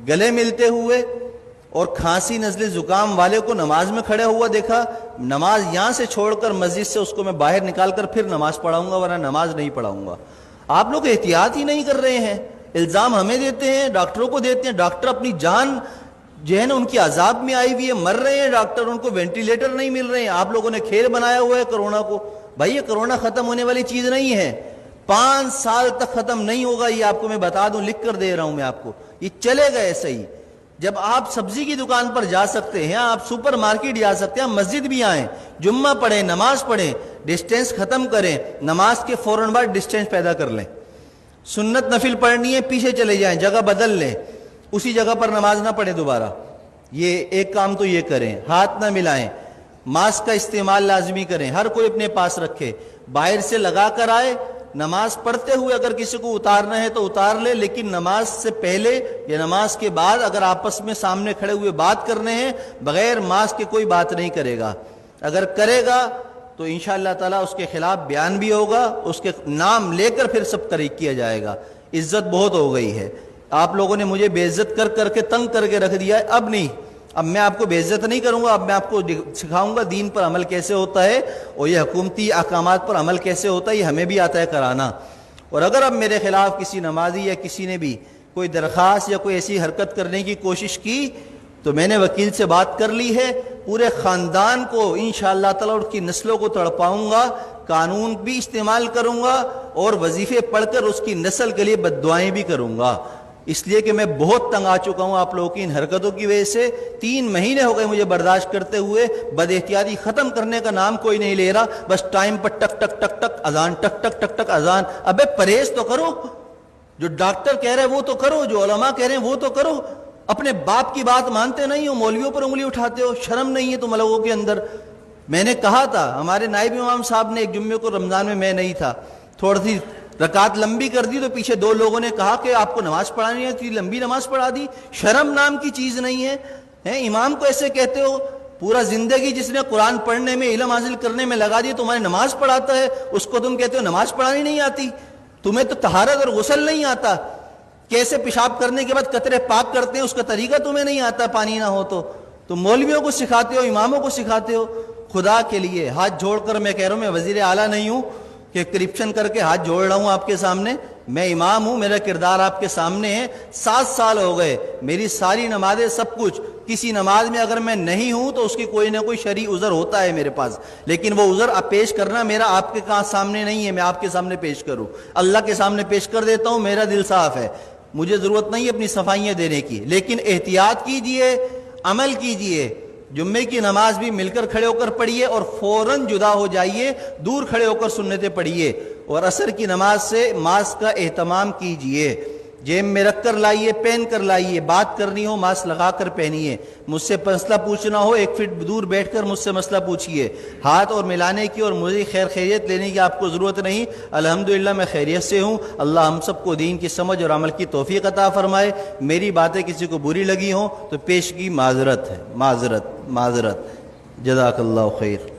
گلے ملتے ہوئے اور کھانسی نزلے زکام والے کو نماز میں کھڑے ہوا دیکھا، نماز یہاں سے چھوڑ کر مسجد سے اس کو میں باہر نکال کر پھر نماز پڑھاؤں گا، ورنہ نماز نہیں پڑھاؤں گا۔ آپ لوگ احتیاط ہی نہیں کر رہے ہیں، الزام ہمیں دیتے ہیں، ڈاکٹروں کو دیتے ہیں، ڈاکٹر اپنی جان جو ہے نا ان کی عذاب میں آئی ہوئی ہے، مر رہے ہیں ڈاکٹر، ان کو وینٹیلیٹر نہیں مل رہے ہیں۔ آپ لوگوں نے کھیل بنایا ہوا ہے کرونا کو۔ بھائی یہ کرونا ختم ہونے والی چیز نہیں ہے، 5 سال تک ختم نہیں ہوگا، یہ آپ کو میں بتا دوں، لکھ کر دے رہا ہوں میں آپ کو، یہ چلے گا ایسا ہی۔ جب آپ سبزی کی دکان پر جا سکتے ہیں، آپ سپر مارکیٹ جا سکتے ہیں، آپ مسجد بھی آئیں، جمعہ پڑھیں، نماز پڑھیں، ڈسٹینس ختم کریں، نماز کے فوراً بعد ڈسٹینس پیدا کر لیں۔ سنت نفل پڑھنی ہے، پیچھے چلے جائیں، جگہ بدل لیں، اسی جگہ پر نماز نہ پڑھیں دوبارہ۔ یہ ایک کام تو یہ کریں، ہاتھ نہ ملائیں، ماسک کا استعمال لازمی کریں، ہر کوئی اپنے پاس رکھے، باہر سے لگا کر آئے، نماز پڑھتے ہوئے اگر کسی کو اتارنا ہے تو اتار لے، لیکن نماز سے پہلے یا نماز کے بعد اگر آپس میں سامنے کھڑے ہوئے بات کرنے ہیں، بغیر ماسک کے کوئی بات نہیں کرے گا۔ اگر کرے گا تو انشاءاللہ تعالیٰ اس کے خلاف بیان بھی ہوگا، اس کے نام لے کر پھر سب طریق کیا جائے گا۔ عزت بہت ہو گئی ہے، آپ لوگوں نے مجھے بے عزت کر کر کے تنگ کر کے رکھ دیا ہے، اب نہیں، اب میں آپ کو بے عزت نہیں کروں گا، اب میں آپ کو سکھاؤں گا دین پر عمل کیسے ہوتا ہے، اور یہ حکومتی احکامات پر عمل کیسے ہوتا ہے، یہ ہمیں بھی آتا ہے کرانا۔ اور اگر اب میرے خلاف کسی نمازی یا کسی نے بھی کوئی درخواست یا کوئی ایسی حرکت کرنے کی کوشش کی تو میں نے وکیل سے بات کر لی ہے، پورے خاندان کو انشاءاللہ تعالیٰ اور کی نسلوں کو تڑپاؤں گا، قانون بھی استعمال کروں گا، اور وظیفے پڑھ کر اس کی نسل کے لیے بددعائیں بھی کروں گا، اس لیے کہ میں بہت تنگ آ چکا ہوں آپ لوگوں کی ان حرکتوں کی وجہ سے۔ 3 مہینے ہو گئے مجھے برداشت کرتے ہوئے، بد احتیاطی ختم کرنے کا نام کوئی نہیں لے رہا، بس ٹائم پر ٹک ٹک ٹک ٹک اذان، ٹک ٹک ٹک ٹک اذان۔ ابے پرہیز تو کرو، جو ڈاکٹر کہہ رہے ہیں وہ تو کرو، جو علماء کہہ رہے ہیں وہ تو کرو، اپنے باپ کی بات مانتے نہیں ہو، مولویوں پر انگلی اٹھاتے ہو، شرم نہیں ہے تم لوگوں کے اندر۔ میں نے کہا تھا، ہمارے نائب امام صاحب نے ایک جمعے کو رمضان میں نہیں تھا، تھوڑی سی رکعت لمبی کر دی تو پیچھے 2 لوگوں نے کہا کہ آپ کو نماز پڑھانی ہے، لمبی نماز پڑھا دی، شرم نام کی چیز نہیں ہے، امام کو ایسے کہتے ہو؟ پورا زندگی جس نے قرآن پڑھنے میں، علم حاصل کرنے میں لگا دی، تمہاری نماز پڑھاتا ہے، اس کو تم کہتے ہو نماز پڑھانی نہیں آتی؟ تمہیں تو طہارت اور غسل نہیں آتا، کیسے پیشاب کرنے کے بعد قطرے پاک کرتے ہیں اس کا طریقہ تمہیں نہیں آتا، پانی نہ ہو تو تم مولویوں کو سکھاتے ہو، اماموں کو سکھاتے ہو۔ خدا کے لیے ہاتھ جوڑ کر میں کہہ رہا ہوں، میں وزیر اعلیٰ نہیں ہوں کہ کرپشن کر کے ہاتھ جوڑ رہا ہوں آپ کے سامنے، میں امام ہوں، میرا کردار آپ کے سامنے ہے۔ 7 سال ہو گئے، میری ساری نمازیں سب کچھ، کسی نماز میں اگر میں نہیں ہوں تو اس کی کوئی نہ کوئی شرعی عذر ہوتا ہے میرے پاس، لیکن وہ عذر اب پیش کرنا میرا آپ کے سامنے نہیں ہے، میں آپ کے سامنے پیش کروں، اللہ کے سامنے پیش کر دیتا ہوں، میرا دل صاف ہے، مجھے ضرورت نہیں ہے اپنی صفائیاں دینے کی، لیکن احتیاط کیجئے، عمل کیجئے۔ جمعے کی نماز بھی مل کر کھڑے ہو کر پڑھیے اور فوراً جدا ہو جائیے، دور کھڑے ہو کر سنتیں پڑھیے، اور عصر کی نماز سے ماسک کا اہتمام کیجئے، جیب میں رکھ کر لائیے، پہن کر لائیے، بات کرنی ہو ماسک لگا کر پہنیے، مجھ سے مسئلہ پوچھنا ہو 1 فٹ دور بیٹھ کر مجھ سے مسئلہ پوچھیے، ہاتھ اور ملانے کی اور مجھے خیریت لینے کی آپ کو ضرورت نہیں، الحمدللہ میں خیریت سے ہوں۔ اللہ ہم سب کو دین کی سمجھ اور عمل کی توفیق عطا فرمائے۔ میری باتیں کسی کو بری لگی ہوں تو پیشگی معذرت ہے، معذرت جزاک اللہ خیر۔